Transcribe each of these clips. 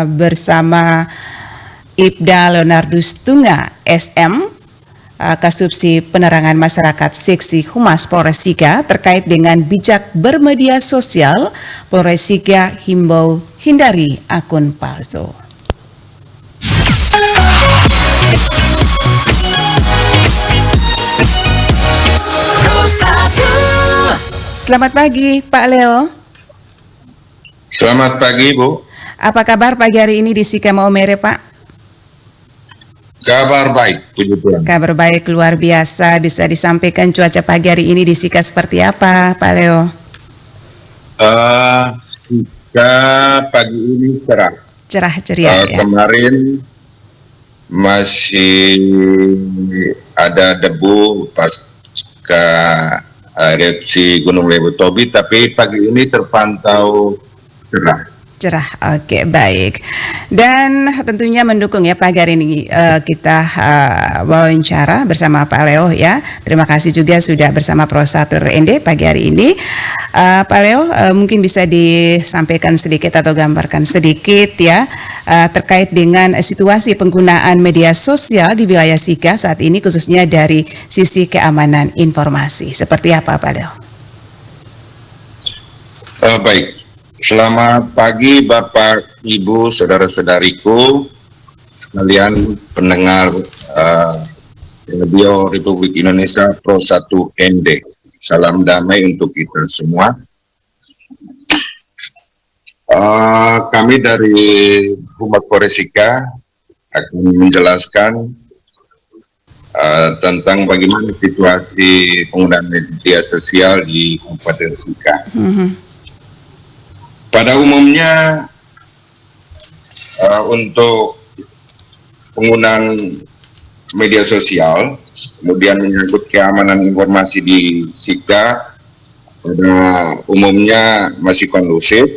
bersama Ibda Leonardus Tunga SM, Kasubsi Penerangan Masyarakat Seksi Humas Polres Sika terkait dengan bijak bermedia sosial. Polres Sika himbau hindari akun palsu. Selamat pagi Pak Leo. Selamat pagi Bu. Apa kabar pagi hari ini di Sika Maumere Pak? Kabar baik, puji Tuhan. Kabar baik luar biasa. Bisa disampaikan cuaca pagi hari ini di Sika seperti apa, Pak Leo? Sika pagi ini cerah. Cerah ceria ya. Kemarin masih ada debu pasca erupsi Gunung Lewu-Tobi, tapi pagi ini terpantau cerah. Cerah, oke, baik. Dan tentunya mendukung ya pagi hari ini kita wawancara bersama Pak Leo ya. Terima kasih juga sudah bersama Prosatur ND pagi hari ini. Pak Leo mungkin bisa disampaikan sedikit atau gambarkan sedikit ya terkait dengan situasi penggunaan media sosial di wilayah Sika saat ini khususnya dari sisi keamanan informasi. Seperti apa Pak Leo? Baik. Selamat pagi Bapak, Ibu, saudara-saudariku sekalian pendengar Radio Republik Indonesia Pro 1 ND. Salam damai untuk kita semua. Kami dari Humas Polres Sika akan menjelaskan tentang bagaimana situasi penggunaan media sosial di Kabupaten Sika. Pada umumnya untuk penggunaan media sosial, kemudian menyangkut keamanan informasi di Sika, pada umumnya masih kondusif,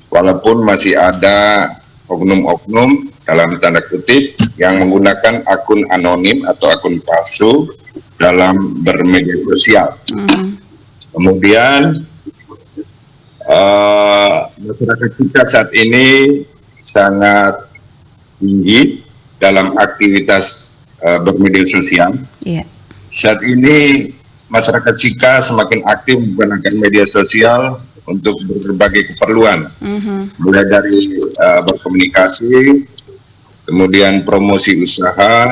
walaupun masih ada oknum-oknum dalam tanda kutip yang menggunakan akun anonim atau akun palsu dalam bermedia sosial. Kemudian masyarakat kita saat ini sangat tinggi dalam aktivitas bermedia sosial. Saat ini masyarakat Sika semakin aktif menggunakan media sosial untuk berbagai keperluan, mulai dari berkomunikasi, kemudian promosi usaha,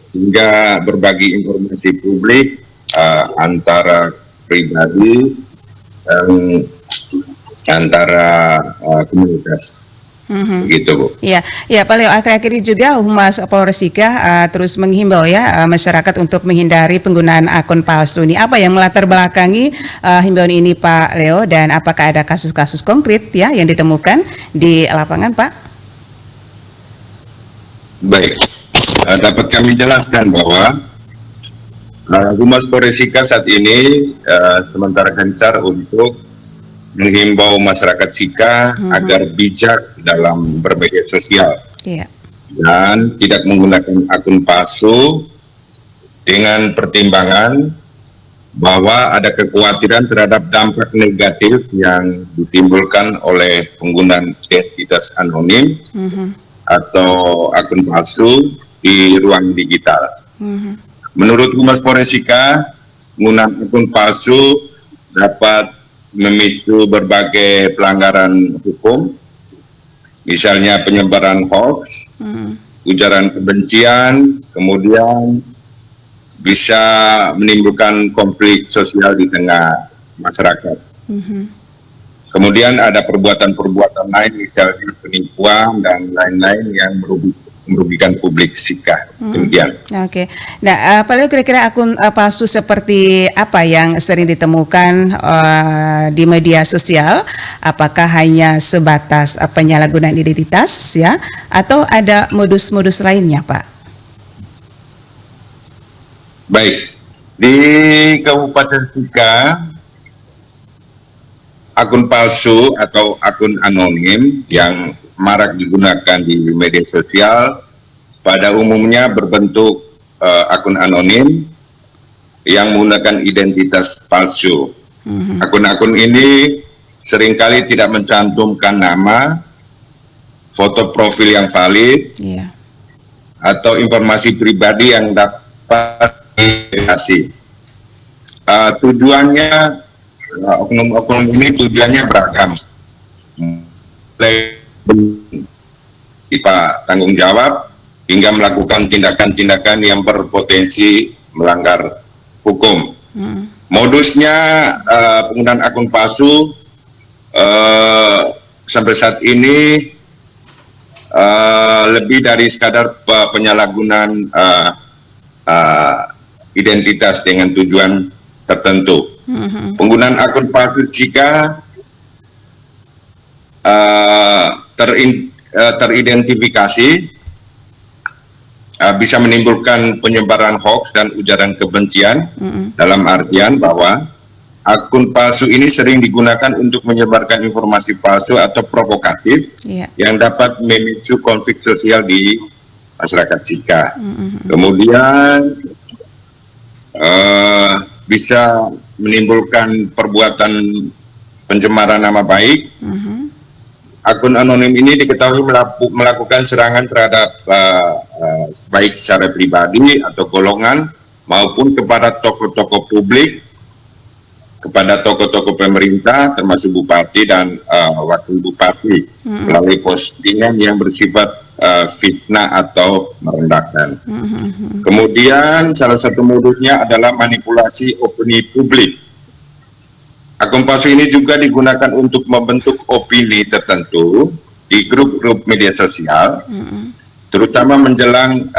hingga berbagi informasi publik antara pribadi dan antara komunitas. Gitu Bu. Ya, Pak Leo, akhir-akhir ini juga Humas Polres Sika terus menghimbau ya masyarakat untuk menghindari penggunaan akun palsu. Ini apa yang melatar belakangi himbauan ini Pak Leo, dan apakah ada kasus-kasus konkret ya yang ditemukan di lapangan Pak? Baik, dapat kami jelaskan bahwa Humas Polres Sika saat ini sementara gencar untuk menghimbau masyarakat Sika agar bijak dalam bermedia sosial dan tidak menggunakan akun palsu, dengan pertimbangan bahwa ada kekhawatiran terhadap dampak negatif yang ditimbulkan oleh penggunaan identitas anonim atau akun palsu di ruang digital. Menurut Humas Polres Sika, penggunaan akun palsu dapat memicu berbagai pelanggaran hukum, misalnya penyebaran hoax, ujaran kebencian, kemudian bisa menimbulkan konflik sosial di tengah masyarakat. Kemudian ada perbuatan-perbuatan lain, misalnya penipuan dan lain-lain yang merugikan publik Sika. Demikian. Oke. Nah, Pak Leo, kira-kira akun palsu seperti apa yang sering ditemukan di media sosial? Apakah hanya sebatas penyalahgunaan identitas ya, atau ada modus-modus lainnya, Pak? Baik, di Kabupaten Sika, akun palsu atau akun anonim yang marak digunakan di media sosial pada umumnya berbentuk akun anonim yang menggunakan identitas palsu. Akun-akun ini seringkali tidak mencantumkan nama foto profil yang valid, Iya. atau informasi pribadi yang dapat diverifikasi. Tujuannya, oknum-oknum ini tujuannya beragam. Mulai tanggung jawab hingga melakukan tindakan-tindakan yang berpotensi melanggar hukum. Modusnya penggunaan akun palsu sampai saat ini lebih dari sekadar penyalahgunaan identitas dengan tujuan tertentu. Penggunaan akun palsu jika teridentifikasi bisa menimbulkan penyebaran hoax dan ujaran kebencian, dalam artian bahwa akun palsu ini sering digunakan untuk menyebarkan informasi palsu atau provokatif yang dapat memicu konflik sosial di masyarakat Sika. Kemudian bisa menimbulkan perbuatan pencemaran nama baik. Akun anonim ini diketahui melakukan serangan terhadap baik secara pribadi atau golongan maupun kepada tokoh-tokoh publik, kepada tokoh-tokoh pemerintah termasuk bupati dan wakil bupati melalui postingan yang bersifat fitnah atau merendahkan. Kemudian salah satu modusnya adalah manipulasi opini publik. Akun palsu ini juga digunakan untuk membentuk opini tertentu di grup-grup media sosial, terutama menjelang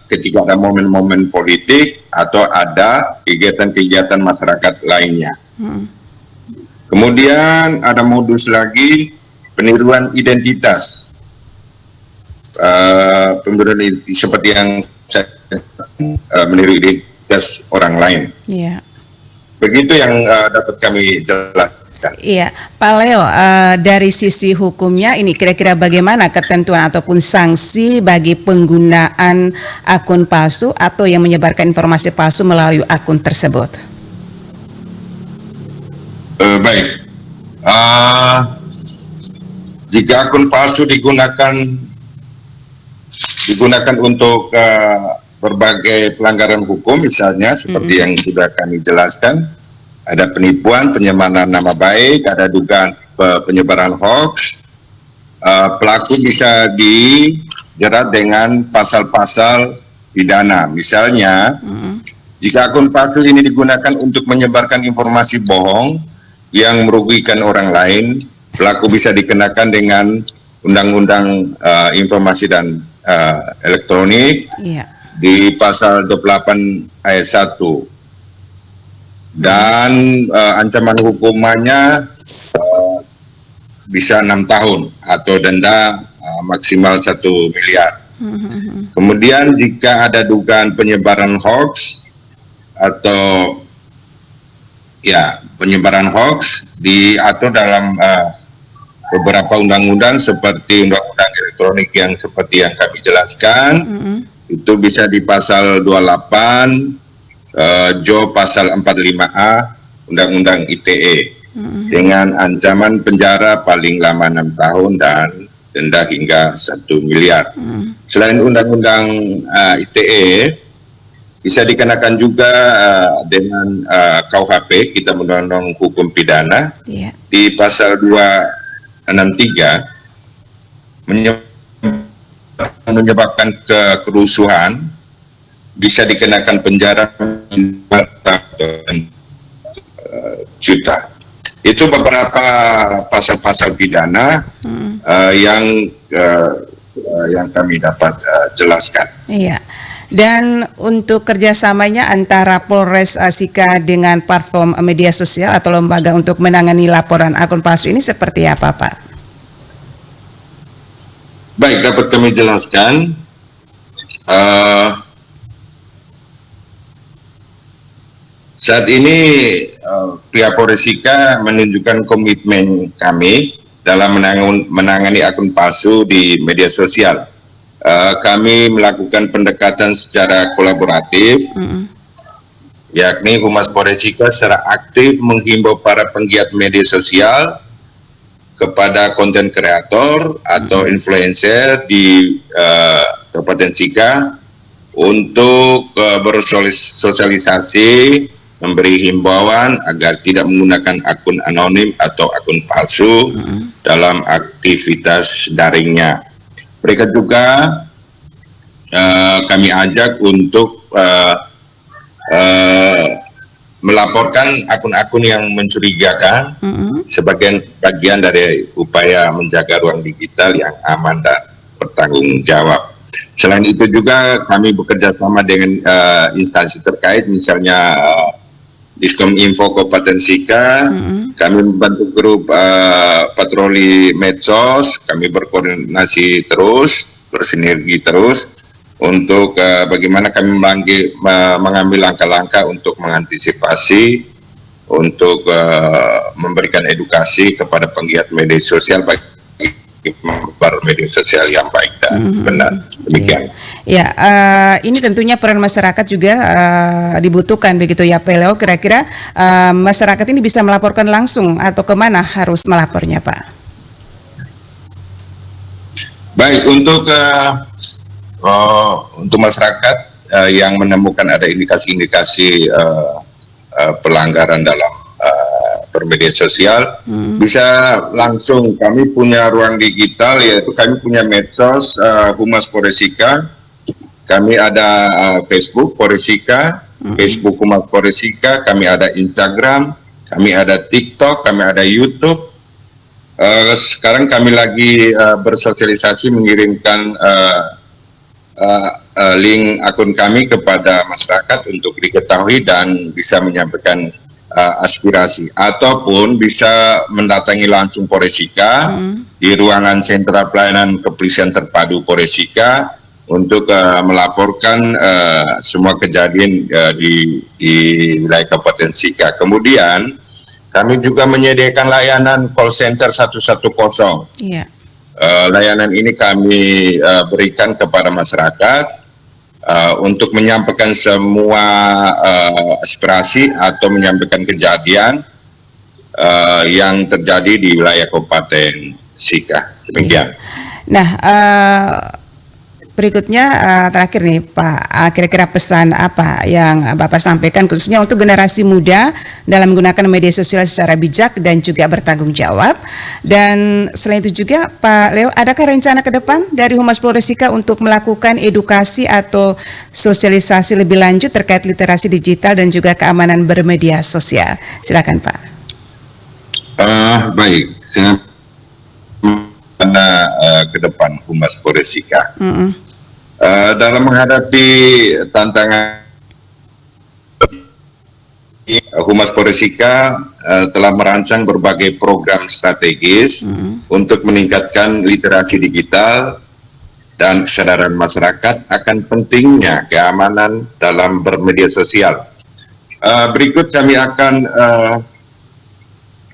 ketika ada momen-momen politik atau ada kegiatan-kegiatan masyarakat lainnya. Kemudian ada modus lagi, peniruan identitas. Pemberian seperti yang saya meniru identitas orang lain. Begitu yang dapat kami jelaskan. Iya, Pak Leo, dari sisi hukumnya ini kira-kira bagaimana ketentuan ataupun sanksi bagi penggunaan akun palsu atau yang menyebarkan informasi palsu melalui akun tersebut? Baik, jika akun palsu digunakan untuk berbagai pelanggaran hukum, misalnya seperti yang sudah kami jelaskan, ada penipuan, penyemaran nama baik, ada dugaan penyebaran hoax, pelaku bisa dijerat dengan pasal-pasal pidana. Misalnya, jika akun palsu ini digunakan untuk menyebarkan informasi bohong yang merugikan orang lain, pelaku bisa dikenakan dengan Undang-Undang Informasi dan Elektronik di pasal 28 ayat 1. Dan ancaman hukumannya bisa 6 tahun atau denda maksimal 1 miliar. Kemudian jika ada dugaan penyebaran hoax atau penyebaran hoax diatur dalam beberapa undang-undang seperti Undang-Undang Elektronik yang seperti yang kami jelaskan, itu bisa di pasal 28 Jo pasal 45A Undang-Undang ITE dengan ancaman penjara paling lama 6 tahun dan denda hingga 1 miliar. Selain Undang-Undang ITE, bisa dikenakan juga dengan KUHP, kita Undang-Undang Hukum Pidana, di pasal 263 menyebabkan kerusuhan, bisa dikenakan penjara 4 tahun juta. Itu beberapa pasal-pasal pidana yang kami dapat jelaskan. Iya. Dan untuk kerjasamanya antara Polres Sika dengan platform media sosial atau lembaga untuk menangani laporan akun palsu ini seperti apa, Pak? Baik, dapat kami jelaskan. Saat ini pihak Polres Sika menunjukkan komitmen kami dalam menangani akun palsu di media sosial. Kami melakukan pendekatan secara kolaboratif, yakni Humas Polres Sika secara aktif menghimbau para penggiat media sosial kepada konten kreator atau influencer di Kabupaten Sika untuk bersosialisasi, memberi himbauan agar tidak menggunakan akun anonim atau akun palsu dalam aktivitas daringnya. Mereka juga kami ajak untuk melaporkan akun-akun yang mencurigakan sebagai bagian dari upaya menjaga ruang digital yang aman dan bertanggung jawab. Selain itu juga kami bekerja sama dengan instansi terkait, misalnya Diskominfo Kabupaten Sika. Kami membentuk grup patroli medsos, kami berkoordinasi terus, bersinergi terus untuk bagaimana kami mengambil langkah-langkah untuk mengantisipasi, untuk memberikan edukasi kepada penggiat media sosial bagi menyebar media sosial yang baik dan benar. Demikian. Ya, ini tentunya peran masyarakat juga dibutuhkan begitu ya, Pak Leo. Kira-kira masyarakat ini bisa melaporkan langsung atau kemana harus melapornya, Pak? Baik, untuk masyarakat yang menemukan ada indikasi-indikasi pelanggaran dalam bermedia sosial, bisa langsung, kami punya ruang digital, yaitu kami punya medsos Humas Polres Sika, kami ada Facebook Polres Sika, Facebook Humas Polres Sika, kami ada Instagram, kami ada TikTok, kami ada YouTube. Sekarang kami lagi bersosialisasi mengirimkan link akun kami kepada masyarakat untuk diketahui dan bisa menyampaikan aspirasi, ataupun bisa mendatangi langsung Polres Sika di ruangan sentra pelayanan kepolisian terpadu Polres Sika untuk melaporkan semua kejadian di wilayah Kabupaten Sika. Kemudian kami juga menyediakan layanan call center 110. Iya. Layanan ini kami berikan kepada masyarakat untuk menyampaikan semua aspirasi atau menyampaikan kejadian yang terjadi di wilayah Kabupaten Sika. Demikian. Nah, berikutnya terakhir nih Pak, kira-kira pesan apa yang Bapak sampaikan khususnya untuk generasi muda dalam menggunakan media sosial secara bijak dan juga bertanggung jawab. Dan selain itu juga Pak Leo, adakah rencana ke depan dari Humas Polres Sika untuk melakukan edukasi atau sosialisasi lebih lanjut terkait literasi digital dan juga keamanan bermedia sosial? Silakan Pak. Baik, ke depan Humas Polres Sika. Dalam menghadapi tantangan, Humas Polres Sika telah merancang berbagai program strategis untuk meningkatkan literasi digital dan kesadaran masyarakat akan pentingnya keamanan dalam bermedia sosial. Berikut kami akan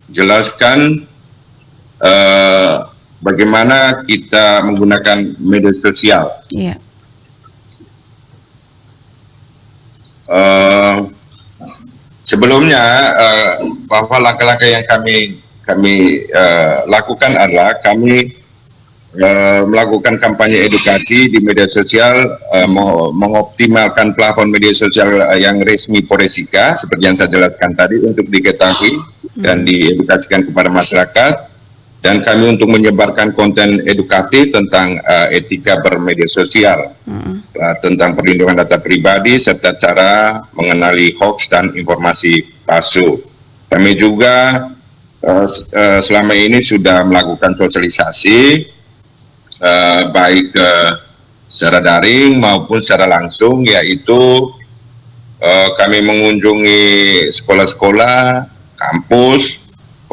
jelaskan bagaimana kita menggunakan media sosial. Iya. Sebelumnya bahwa langkah-langkah yang kami lakukan adalah kami melakukan kampanye edukasi di media sosial, mengoptimalkan plafon media sosial yang resmi Polres Sika seperti yang saya jelaskan tadi untuk diketahui dan diedukasikan kepada masyarakat. Dan kami untuk menyebarkan konten edukatif tentang etika bermedia sosial, tentang perlindungan data pribadi, serta cara mengenali hoax dan informasi palsu. Kami juga selama ini sudah melakukan sosialisasi, baik secara daring maupun secara langsung, yaitu kami mengunjungi sekolah-sekolah, kampus,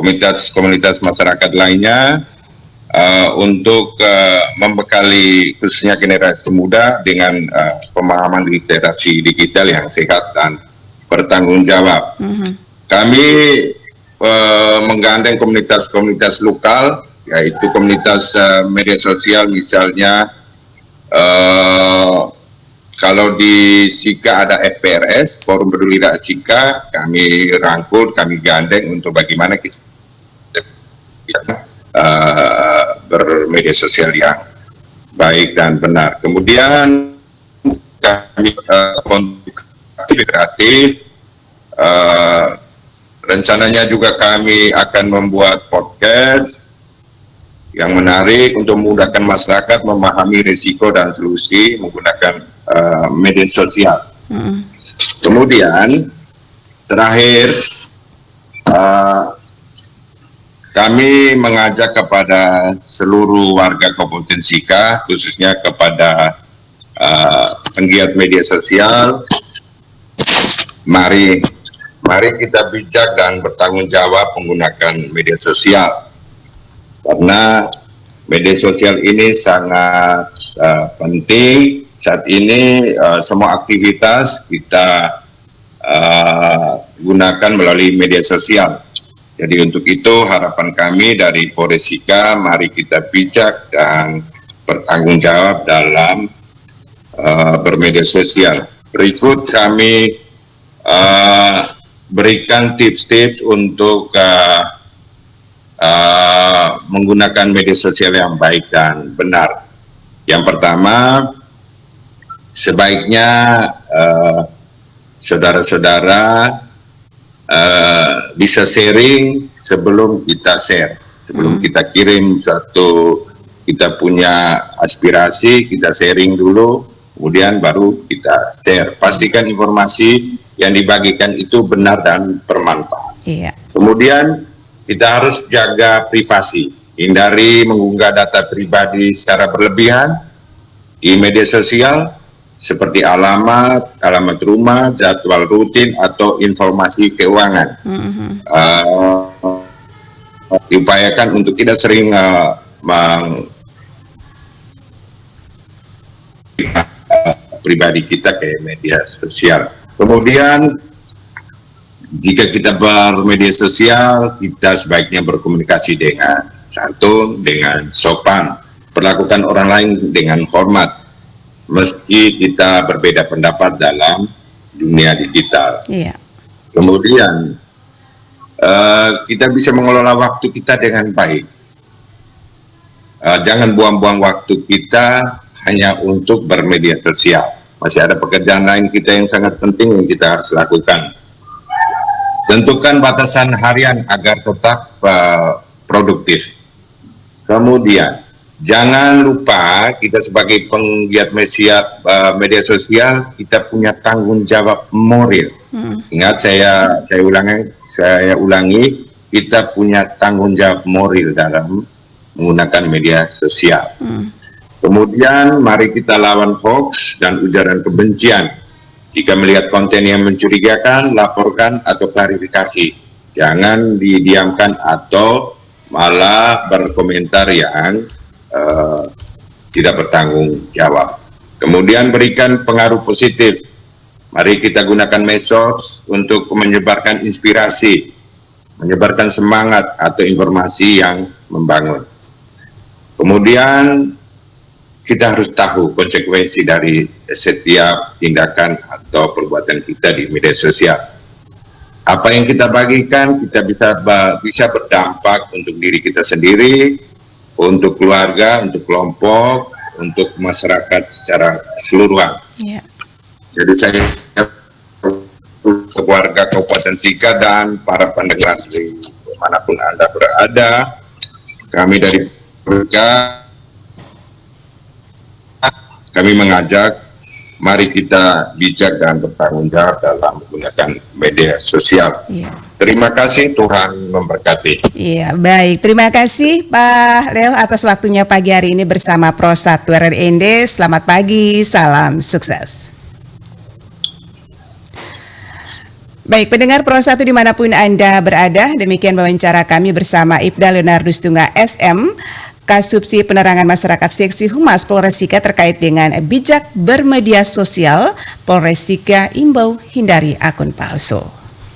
komunitas masyarakat lainnya untuk membekali khususnya generasi muda dengan pemahaman literasi digital yang sehat dan bertanggung jawab. Kami menggandeng komunitas-komunitas lokal, yaitu komunitas media sosial, misalnya kalau di Sika ada FPRS, Forum Peduli Rakyat Sika, kami rangkul, kami gandeng untuk bagaimana kita bermedia sosial yang baik dan benar. Kemudian kami untuk aktif kreatif, rencananya juga kami akan membuat podcast yang menarik untuk memudahkan masyarakat memahami risiko dan solusi menggunakan media sosial. Kemudian terakhir kami mengajak kepada seluruh warga Kabupaten Sika, khususnya kepada penggiat media sosial, mari kita bijak dan bertanggung jawab menggunakan media sosial. Karena media sosial ini sangat penting. Saat ini semua aktivitas kita gunakan melalui media sosial. Jadi untuk itu harapan kami dari Polres Sika, mari kita bijak dan bertanggung jawab dalam bermedia sosial. Berikut kami berikan tips-tips untuk menggunakan media sosial yang baik dan benar. Yang pertama, sebaiknya saudara-saudara bisa sharing sebelum kita share, sebelum kita kirim kita punya aspirasi, kita sharing dulu, kemudian baru kita share. Pastikan informasi yang dibagikan itu benar dan bermanfaat. Kemudian kita harus jaga privasi, hindari mengunggah data pribadi secara berlebihan di media sosial seperti alamat rumah, jadwal rutin, atau informasi keuangan. Diupayakan untuk tidak sering pribadi kita ke media sosial. Kemudian jika kita bermedia sosial, kita sebaiknya berkomunikasi dengan santun, dengan sopan, perlakukan orang lain dengan hormat, meski kita berbeda pendapat dalam dunia digital. Kemudian kita bisa mengelola waktu kita dengan baik. Jangan buang-buang waktu kita hanya untuk bermedia sosial. Masih ada pekerjaan lain kita yang sangat penting yang kita harus lakukan. Tentukan batasan harian agar tetap produktif. Kemudian jangan lupa kita sebagai penggiat media sosial, kita punya tanggung jawab moral. Ingat, saya ulangi, kita punya tanggung jawab moral dalam menggunakan media sosial. Kemudian mari kita lawan hoax dan ujaran kebencian. Jika melihat konten yang mencurigakan, laporkan atau klarifikasi. Jangan didiamkan atau malah berkomentar yang tidak bertanggung jawab. Kemudian berikan pengaruh positif. Mari kita gunakan medsos untuk menyebarkan inspirasi, menyebarkan semangat atau informasi yang membangun. Kemudian kita harus tahu konsekuensi dari setiap tindakan atau perbuatan kita di media sosial. Apa yang kita bagikan, kita bisa berdampak untuk diri kita sendiri, untuk keluarga, untuk kelompok, untuk masyarakat secara keseluruhan. Jadi saya keluarga Kabupaten Sika dan para pendengar di dimanapun Anda berada, kami dari keluarga, kami mengajak, mari kita bijak dan bertanggung jawab dalam menggunakan media sosial. Terima kasih, Tuhan memberkati. Baik. Terima kasih Pak Leo atas waktunya pagi hari ini bersama Pro 1 RRND. Selamat pagi, salam sukses. Baik, pendengar Pro 1 dimanapun Anda berada, demikian wawancara kami bersama Ibda Leonardus Tunggal SM, Kasubsi Penerangan Masyarakat Seksi Humas Polres Sika terkait dengan bijak bermedia sosial. Polres Sika imbau hindari akun palsu.